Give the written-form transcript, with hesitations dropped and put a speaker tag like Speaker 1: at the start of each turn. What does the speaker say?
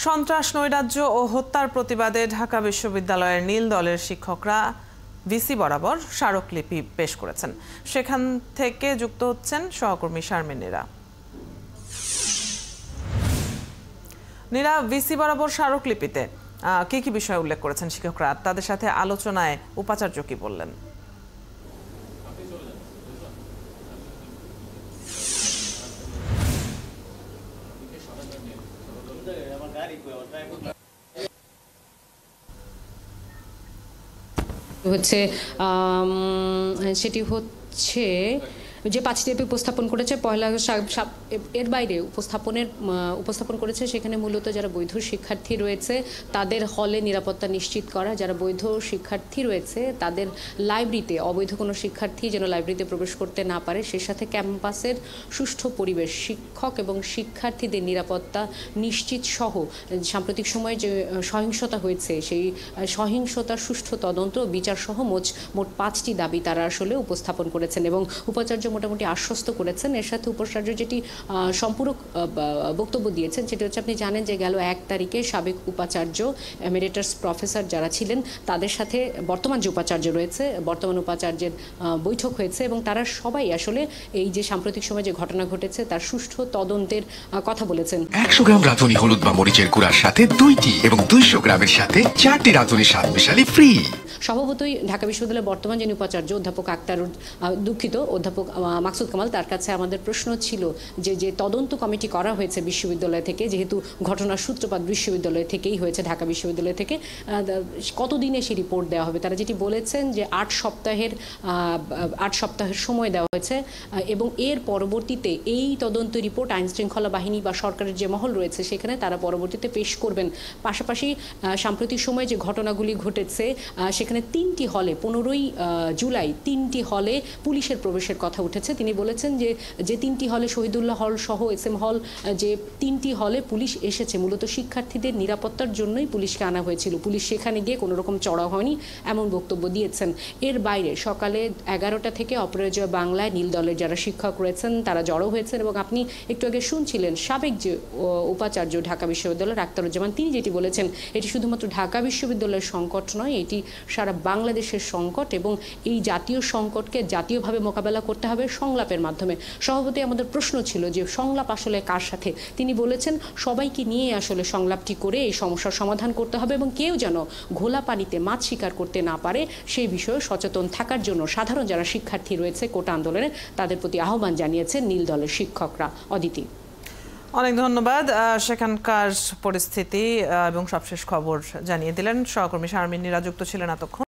Speaker 1: সন্ত্রাস নৈরাজ্য ও হত্যার প্রতিবাদে ঢাকা বিশ্ববিদ্যালয়ের নীল দলের শিক্ষকরা ভিসি বরাবর স্মারকলিপি পেশ করেছেন। সেখান থেকে যুক্ত হচ্ছেন সহকর্মী শারমিন নীরা। নীরা, ভিসি বরাবর স্মারকলিপিতে কি কি বিষয় উল্লেখ করেছেন শিক্ষকরা? তাদের সাথে আলোচনায় উপাচার্য কি বললেন?
Speaker 2: সেটি হচ্ছে যে 5টি এপি উপস্থাপন করেছে পয়লা এর বাইরে উপস্থাপন করেছে সেখানে মূলত যারা বৈধ শিক্ষার্থী রয়েছে তাদের হলে নিরাপত্তা নিশ্চিত করা, যারা বৈধ শিক্ষার্থী রয়েছে তাদের লাইব্রেরিতে অবৈধ কোনো শিক্ষার্থী যেন লাইব্রেরিতে প্রবেশ করতে না পারে, সে সাথে ক্যাম্পাসের সুষ্ঠু পরিবেশ, শিক্ষক এবং শিক্ষার্থীদের নিরাপত্তা নিশ্চিত সহ সাম্প্রতিক সময়ে যে সহিংসতা হয়েছে সেই সহিংসতার সুষ্ঠু তদন্ত বিচার সহ মোট 5টি দাবি তারা আসলে উপস্থাপন করেছেন এবং উপাচার্য মোটামুটি আশ্বস্ত করেছেন। এর সাথে উপাচার্য যেটি সম্পূরক বক্তব্য দিয়েছেন সেটি হচ্ছে, আপনি জানেন যে গেল 1 তারিখে সাবেক উপাচার্য এমেরিটাস প্রফেসর যারা ছিলেন তাদের সাথে বর্তমান যে উপাচার্য রয়েছে বর্তমান উপাচার্যের বৈঠক হয়েছে এবং তারা সবাই আসলে এই যে সাম্প্রতিক সময়ে যে ঘটনা ঘটেছে তার সুষ্ঠু তদন্তের কথা বলেছেন।
Speaker 3: 100 গ্রাম রাঁধুনি হলুদ বা মরিচের গুঁড়ার সাথে 2টি এবং 200 গ্রামের সাথে 4টি রাঁধুনি স্বাদ মেশালি ফ্রি।
Speaker 2: স্বভাবতই ঢাকা বিশ্ববিদ্যালয়ের বর্তমান যিনি উপাচার্য অধ্যাপক অধ্যাপক মাকসুদ কামাল, তার কাছে আমাদের প্রশ্ন ছিল যে তদন্ত কমিটি করা হয়েছে বিশ্ববিদ্যালয় থেকে, যেহেতু ঘটনার সূত্রপাত বিশ্ববিদ্যালয় থেকেই হয়েছে, ঢাকা বিশ্ববিদ্যালয় থেকে, কতদিনে সেই রিপোর্ট দেওয়া হবে? তারা যেটি বলেছেন যে 8 সপ্তাহের সময় দেওয়া হয়েছে এবং এর পরবর্তীতে এই তদন্ত রিপোর্ট আইন শৃঙ্খলা বাহিনী বা সরকারের যে মহল রয়েছে সেখানে তারা পরবর্তীতে পেশ করবেন। পাশাপাশি সাম্প্রতিক সময়ে যে ঘটনাগুলি ঘটেছে সেখানে 3টি হলে 15ই জুলাই 3টি হলে পুলিশের প্রবেশের কথা উঠেছে। তিনি বলেছেন যে 3টি হলে শহীদুল্লাহ হল সহ SM হল, যে 3টি হলে পুলিশ এসেছে মূলত শিক্ষার্থীদের নিরাপত্তার জন্যই পুলিশকে আনা হয়েছিল, পুলিশ সেখানে গিয়ে কোনো রকম চড়াও হয়নি এমন বক্তব্য দিয়েছেন। এর বাইরে সকালে 11টা থেকে অপরাজয় বাংলায় নীল দলের যারা শিক্ষক রয়েছেন তারা জড়ো হয়েছেন এবং আপনি একটু আগে শুনছিলেন সাবেক যে উপাচার্য ঢাকা বিশ্ববিদ্যালয়ের আখতারুজ্জামান, তিনি যেটি বলেছেন এটি শুধুমাত্র ঢাকা বিশ্ববিদ্যালয়ের সংকট নয়, এটি সারা বাংলাদেশের সংকট এবং এই জাতীয় সংকটকে জাতীয়ভাবে মোকাবেলা করতে হবে সংলাপের মাধ্যমে। সভাপতি আমাদের প্রশ্ন ছিল যে সংলাপ আসলে কার সাথে? তিনি বলেছেন সবাইকে নিয়ে আসলে সংলাপটি করে এই সমস্যার সমাধান করতে হবে এবং কেউ যেন ঘোলা পানিতে মাছ শিকার করতে না পারে সেই বিষয়ে সচেতন থাকার জন্য সাধারণ যারা শিক্ষার্থী রয়েছে কোটা আন্দোলনে তাদের প্রতি আহ্বান জানিয়েছেন নীল দলের শিক্ষকরা। অদিতি,
Speaker 1: অনেক ধন্যবাদ। সেখানকার পরিস্থিতি এবং সবশেষ খবর জানিয়ে দিলেন সহকর্মী শারমিন নীরা, যুক্ত ছিলেন এতক্ষণ।